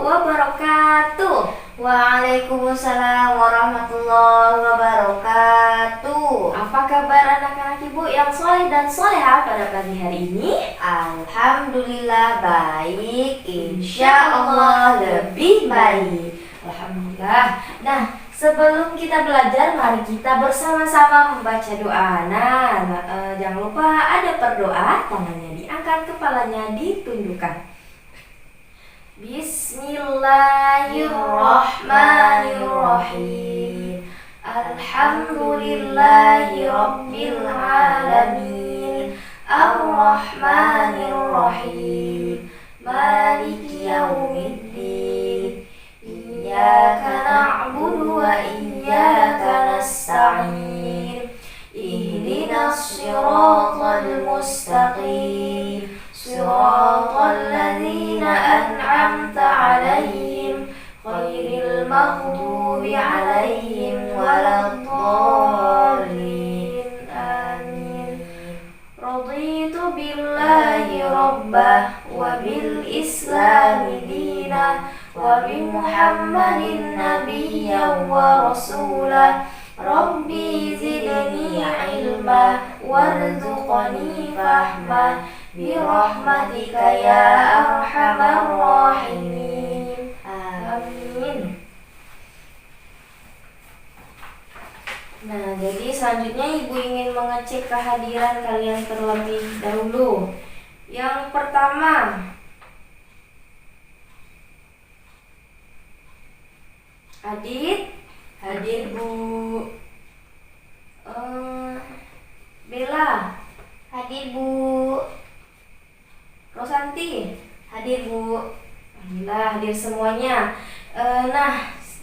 wabarakatuh. Waalaikumsalam warahmatullahi wabarakatuh. Apa kabar anak-anak ibu yang soleh dan soleha pada pagi hari ini? Alhamdulillah baik, insya Allah lebih baik. Alhamdulillah. Nah, sebelum kita belajar, mari kita bersama-sama membaca doa. Jangan lupa ada berdoa, tangannya diangkat, kepalanya ditundukkan. Bismillahirrahmanirrahim. Alhamdulillahi rabbil alamin. Ar-Rahmanir-Rahim. Maliki yaumiddin. Iyyaka na'budu wa iyyaka nasta'in. Ihdinas siratal mustaqim. Siratal ladzina an'amta 'alaihim ghairil maghdubi 'alaihim waladdallin. Amin. Raditu billahi rabbah wa bil islami dina wa bi Muhammadin nabiyyan wa rasulah. Rabbi zidni ilma warzuqni fahma bi rahmatika ya arhamar rahimin. Amin. Nah, jadi selanjutnya ibu ingin mengecek kehadiran kalian terlebih dahulu. Yang pertama, Adit, hadir Bu. Bella, Hadir Bu. Rosanti, hadir Bu. Alhamdulillah hadir semuanya.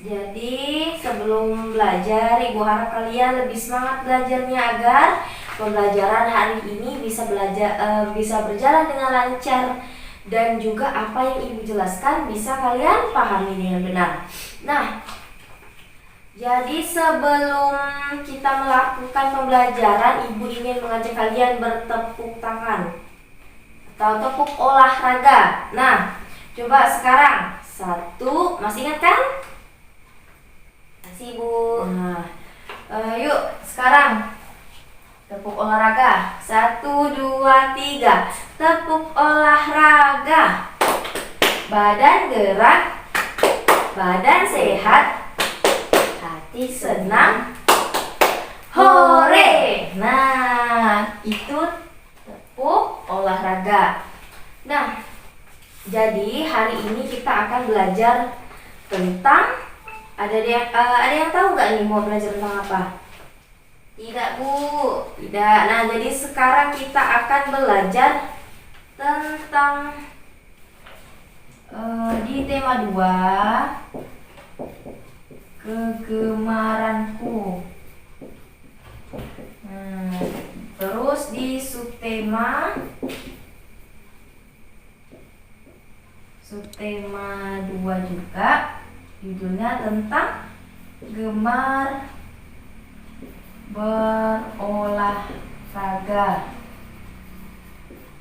Jadi sebelum belajar, ibu harap kalian lebih semangat belajarnya agar pembelajaran hari ini bisa berjalan dengan lancar dan juga apa yang ibu jelaskan bisa kalian pahami dengan benar. Nah, jadi sebelum kita melakukan pembelajaran, ibu ingin mengajak kalian bertepuk tangan atau tepuk olahraga. Nah, coba sekarang satu, masih ingat kan? Masih Bu. Nah, yuk sekarang tepuk olahraga. 1, 2, 3. Tepuk olahraga. Badan gerak, badan sehat, hati senang. Hore. Nah, itu tepuk olahraga. Nah, jadi hari ini kita akan belajar tentang ada yang tahu nggak nih mau belajar tentang apa? Tidak Bu. Tidak. Nah, jadi sekarang kita akan belajar tentang di tema 2, kegemaranku. Terus di subtema 2 juga judulnya tentang gemar berolahraga.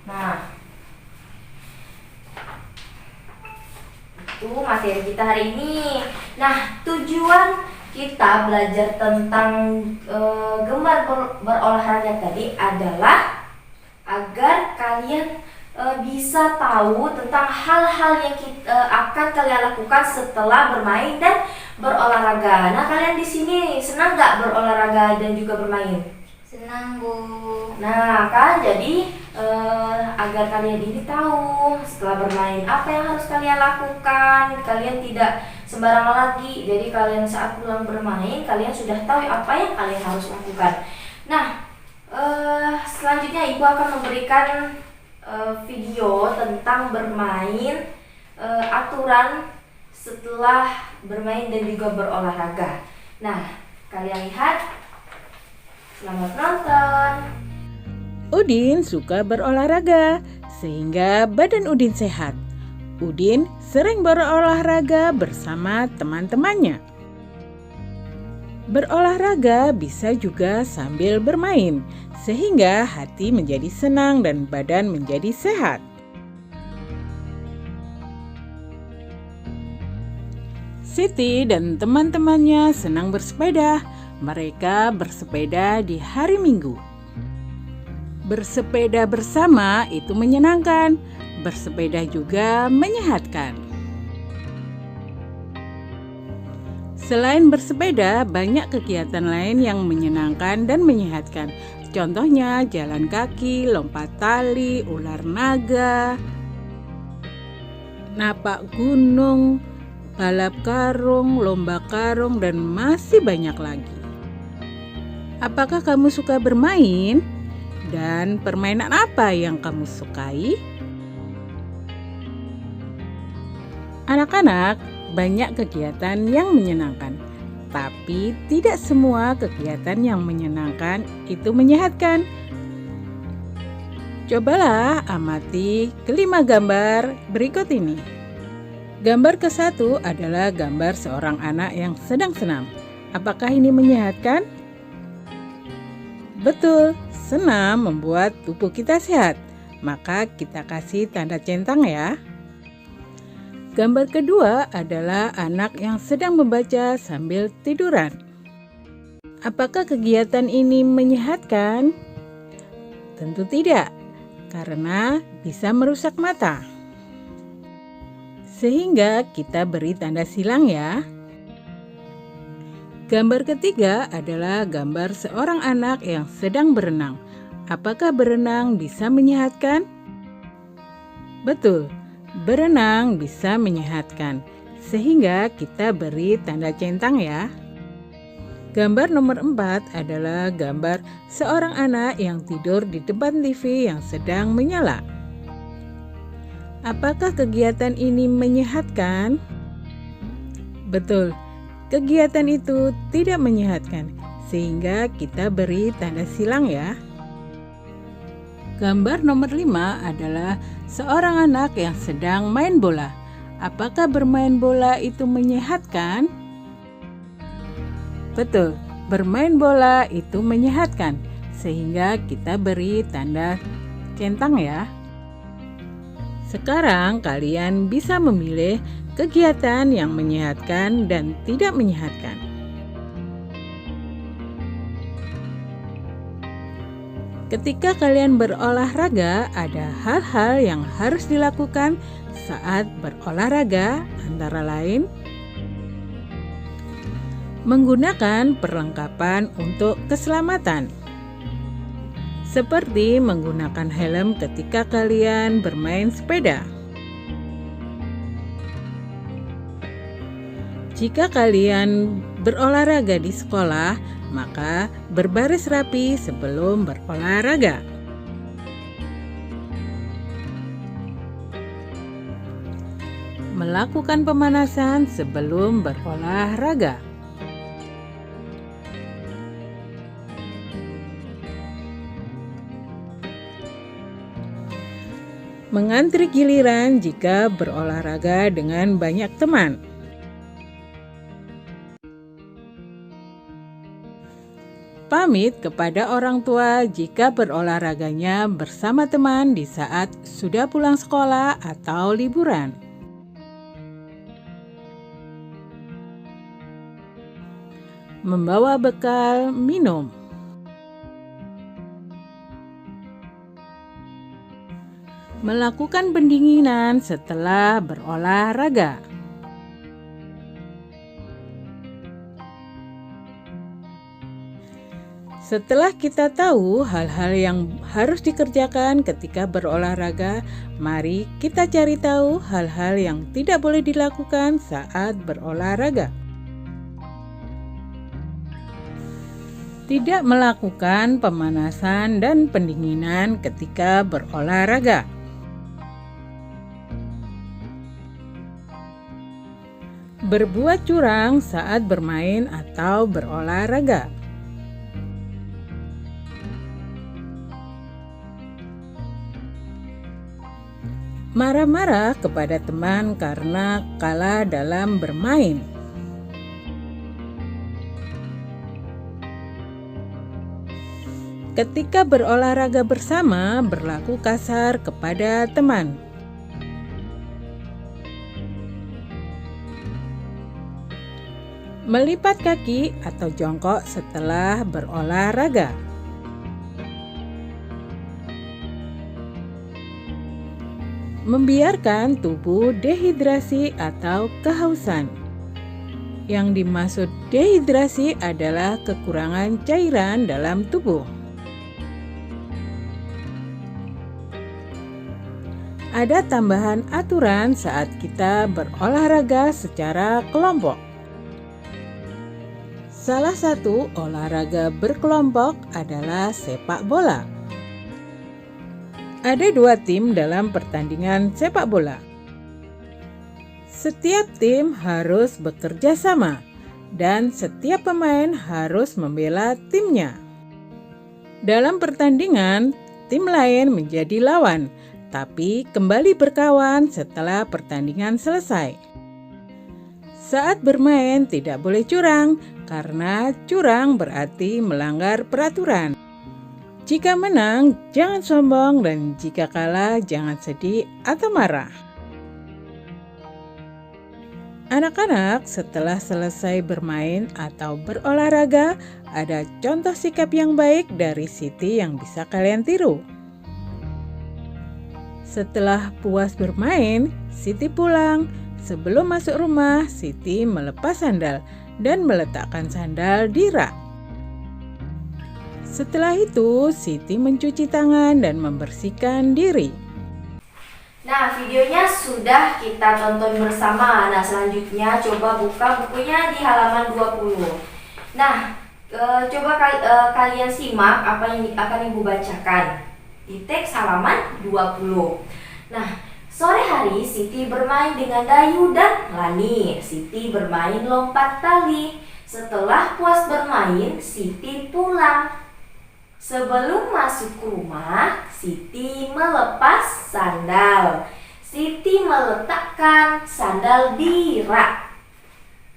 Nah, itu materi kita hari ini. Nah, tujuan kita belajar tentang gemar berolahraga tadi adalah agar kalian bisa tahu tentang hal-hal yang akan kalian lakukan setelah bermain dan berolahraga. Nah, kalian di sini senang nggak berolahraga dan juga bermain? Senang Bu. Nah, kan jadi agar kalian ini tahu setelah bermain apa yang harus kalian lakukan. Kalian tidak sembarangan lagi. Jadi kalian saat pulang bermain, kalian sudah tahu apa yang kalian harus lakukan. Nah, selanjutnya ibu akan memberikan video tentang bermain, aturan setelah bermain dan juga berolahraga. Nah, kalian lihat. Selamat nonton. Udin suka berolahraga sehingga badan Udin sehat. Udin sering berolahraga bersama teman-temannya. Berolahraga bisa juga sambil bermain, sehingga hati menjadi senang dan badan menjadi sehat. Siti dan teman-temannya senang bersepeda. Mereka bersepeda di hari Minggu. Bersepeda bersama itu menyenangkan. Bersepeda juga menyehatkan. Selain bersepeda, banyak kegiatan lain yang menyenangkan dan menyehatkan. Contohnya jalan kaki, lompat tali, ular naga, napak gunung, balap karung, lomba karung, dan masih banyak lagi. Apakah kamu suka bermain? Dan permainan apa yang kamu sukai? Anak-anak, banyak kegiatan yang menyenangkan, tapi tidak semua kegiatan yang menyenangkan itu menyehatkan. Cobalah amati kelima gambar berikut ini. Gambar ke-1 adalah gambar seorang anak yang sedang senam. Apakah ini menyehatkan? Betul, senam membuat tubuh kita sehat. Maka kita kasih tanda centang ya. Gambar kedua adalah anak yang sedang membaca sambil tiduran. Apakah kegiatan ini menyehatkan? Tentu tidak, karena bisa merusak mata. Sehingga kita beri tanda silang ya. Gambar ketiga adalah gambar seorang anak yang sedang berenang. Apakah berenang bisa menyehatkan? Betul. Berenang bisa menyehatkan, sehingga kita beri tanda centang ya. Gambar nomor 4 adalah gambar seorang anak yang tidur di depan TV yang sedang menyala. Apakah kegiatan ini menyehatkan? Betul, kegiatan itu tidak menyehatkan, sehingga kita beri tanda silang ya. Gambar nomor 5 adalah seorang anak yang sedang main bola. Apakah bermain bola itu menyehatkan? Betul, bermain bola itu menyehatkan, sehingga kita beri tanda centang ya. Sekarang kalian bisa memilih kegiatan yang menyehatkan dan tidak menyehatkan. Ketika kalian berolahraga, ada hal-hal yang harus dilakukan saat berolahraga, antara lain menggunakan perlengkapan untuk keselamatan, seperti menggunakan helm ketika kalian bermain sepeda. Jika kalian berolahraga di sekolah, maka berbaris rapi sebelum berolahraga. Melakukan pemanasan sebelum berolahraga. Mengantri giliran jika berolahraga dengan banyak teman. Pamit kepada orang tua jika berolahraganya bersama teman di saat sudah pulang sekolah atau liburan. Membawa bekal minum. Melakukan pendinginan setelah berolahraga. Setelah kita tahu hal-hal yang harus dikerjakan ketika berolahraga, mari kita cari tahu hal-hal yang tidak boleh dilakukan saat berolahraga. Tidak melakukan pemanasan dan pendinginan ketika berolahraga. Berbuat curang saat bermain atau berolahraga. Marah-marah kepada teman karena kalah dalam bermain. Ketika berolahraga bersama, berlaku kasar kepada teman. Melipat kaki atau jongkok setelah berolahraga. Membiarkan tubuh dehidrasi atau kehausan. Yang dimaksud dehidrasi adalah kekurangan cairan dalam tubuh. Ada tambahan aturan saat kita berolahraga secara kelompok. Salah satu olahraga berkelompok adalah sepak bola. Ada 2 tim dalam pertandingan sepak bola. Setiap tim harus bekerja sama dan setiap pemain harus membela timnya. Dalam pertandingan, tim lain menjadi lawan, tapi kembali berkawan setelah pertandingan selesai. Saat bermain tidak boleh curang, karena curang berarti melanggar peraturan. Jika menang, jangan sombong, dan jika kalah, jangan sedih atau marah. Anak-anak setelah selesai bermain atau berolahraga, ada contoh sikap yang baik dari Siti yang bisa kalian tiru. Setelah puas bermain, Siti pulang. Sebelum masuk rumah, Siti melepas sandal dan meletakkan sandal di rak. Setelah itu, Siti mencuci tangan dan membersihkan diri. Nah, videonya sudah kita tonton bersama. Nah, selanjutnya coba buka bukunya di halaman 20. Nah, coba kalian simak apa yang akan Ibu bacakan di teks halaman 20. Nah, sore hari Siti bermain dengan Dayu dan Lani. Siti bermain lompat tali. Setelah puas bermain, Siti pulang. Sebelum masuk rumah, Siti melepas sandal. Siti meletakkan sandal di rak.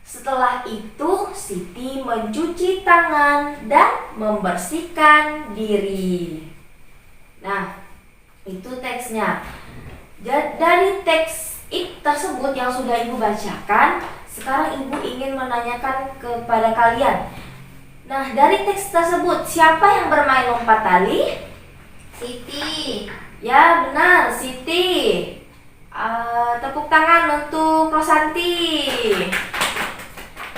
Setelah itu, Siti mencuci tangan dan membersihkan diri. Nah, itu teksnya. Dari teks tersebut yang sudah Ibu bacakan, sekarang Ibu ingin menanyakan kepada kalian. Nah, dari teks tersebut, siapa yang bermain lompat tali? Siti. Ya, benar, Siti. Tepuk tangan untuk Rosanti.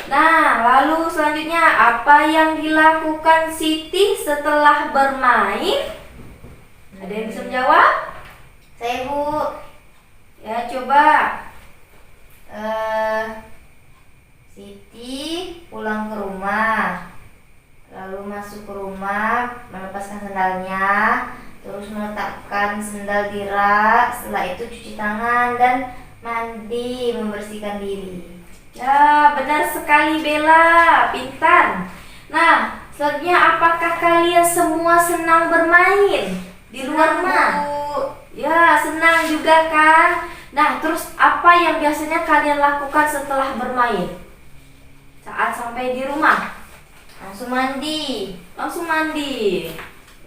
Nah, lalu selanjutnya, apa yang dilakukan Siti setelah bermain? Ada yang bisa menjawab? Saya, Bu. Ya, coba. Siti pulang ke rumah. Lalu masuk ke rumah, melepaskan sandalnya, terus meletakkan sandal di rak. Setelah itu cuci tangan dan mandi, membersihkan diri. Ya, benar sekali Bella, pintar. Nah, selanjutnya apakah kalian semua senang bermain di luar rumah? Ya, senang juga kan? Nah, terus apa yang biasanya kalian lakukan setelah bermain? Saat sampai di rumah? Langsung mandi. Langsung mandi.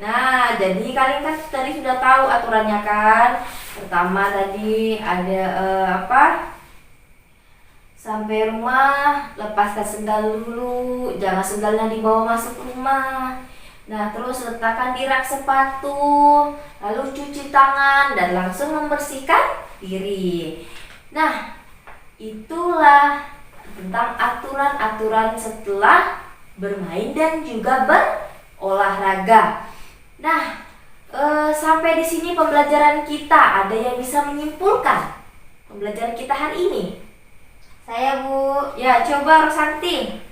Nah, jadi kalian kan tadi sudah tahu aturannya kan? Pertama tadi ada sampai rumah, lepaskan sendal dulu, jangan sendalnya dibawa masuk rumah. Nah, terus letakkan di rak sepatu, lalu cuci tangan dan langsung membersihkan diri. Nah, itulah tentang aturan-aturan setelah bermain dan juga berolahraga. Nah, sampai di sini pembelajaran kita. Ada yang bisa menyimpulkan pembelajaran kita hari ini? Saya, Bu. Ya, coba Rosanti.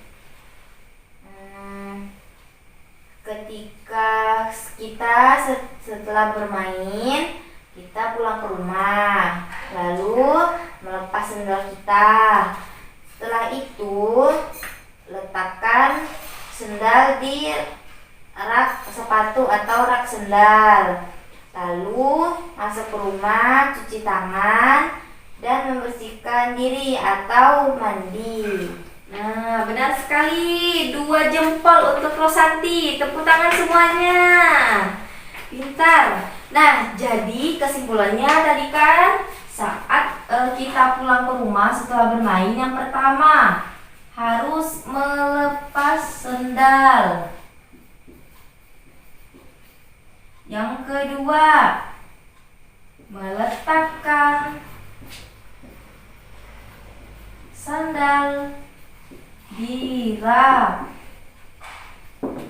Ketika kita setelah bermain, kita pulang ke rumah, lalu melepas sandal kita. Setelah itu, letakkan sandal di rak sepatu atau rak sandal. Lalu masuk ke rumah, cuci tangan dan membersihkan diri atau mandi. Nah, benar sekali. 2 jempol untuk Rosanti. Tepuk tangan semuanya. Pintar. Nah, jadi kesimpulannya tadi kan saat kita pulang ke rumah setelah bermain, yang pertama harus melepas sendal. Yang kedua, meletakkan sandal di rak.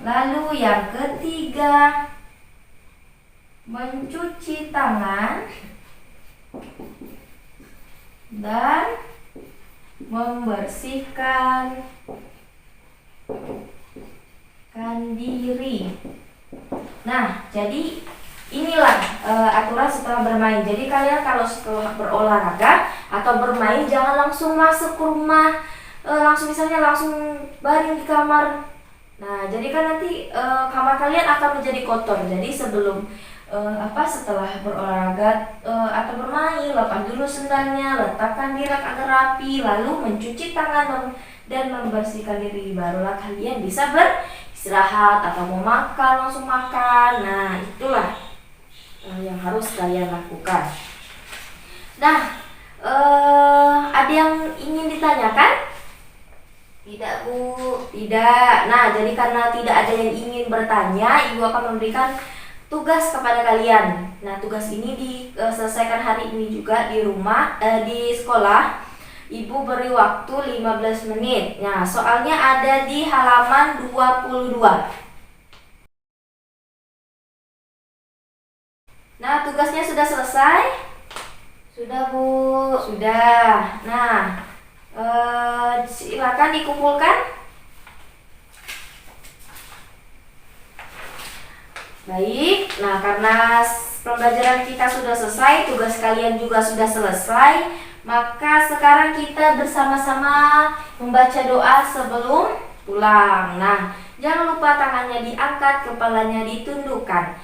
Lalu yang ketiga, mencuci tangan dan membersihkan diri. Nah, jadi inilah aturan setelah bermain. Jadi kalian kalau setelah berolahraga atau bermain jangan langsung masuk ke rumah, misalnya langsung baring di kamar. Nah, jadi kan nanti kamar kalian akan menjadi kotor. Jadi sebelum setelah berolahraga atau bermain, lepas dulu sendalnya, letakkan di rak agar rapi, lalu mencuci tangan dan membersihkan diri. Barulah kalian bisa beristirahat atau mau makan langsung makan. Nah, itulah yang harus kalian lakukan. Nah, ada yang ingin ditanyakan? Tidak, Bu. Tidak. Nah, jadi karena tidak ada yang ingin bertanya, Ibu akan memberikan tugas kepada kalian. Nah, tugas ini diselesaikan hari ini juga di rumah, di sekolah. Ibu beri waktu 15 menit. Nah, soalnya ada di halaman 22. Nah, tugasnya sudah selesai? Sudah, Bu. Sudah. Nah, silakan dikumpulkan. Baik, nah karena pembelajaran kita sudah selesai, tugas kalian juga sudah selesai, maka sekarang kita bersama-sama membaca doa sebelum pulang. Nah, jangan lupa tangannya diangkat, kepalanya ditundukkan.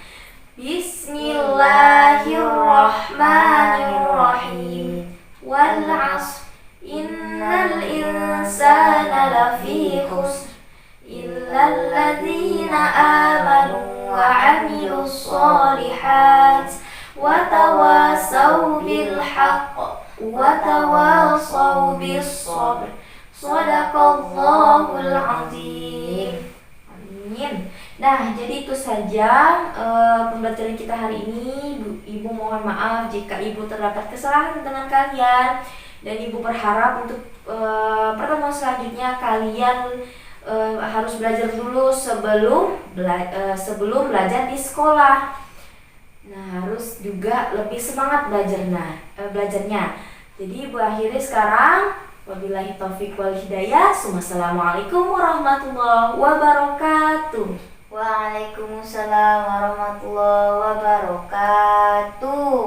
Bismillahirrahmanirrahim. Wal 'ashr, innal insana lafi khusr, illal ladzina amanu wa 'amilus sholihat wa tawasaw bil haqq wa tawasaw bis sabr. Shadaqallahul azim. Amin. Nah, jadi itu saja pembelajaran kita hari ini. Ibu mohon maaf jika Ibu terdapat kesalahan dengan kalian, dan Ibu berharap untuk pertemuan selanjutnya kalian harus belajar dulu sebelum belajar di sekolah. Nah, harus juga lebih semangat belajarnya. Jadi Ibu akhiri sekarang. Wabillahi taufiq wal hidayah. Assalamualaikum warahmatullahi wabarakatuh. Waalaikumsalam warahmatullahi wabarakatuh.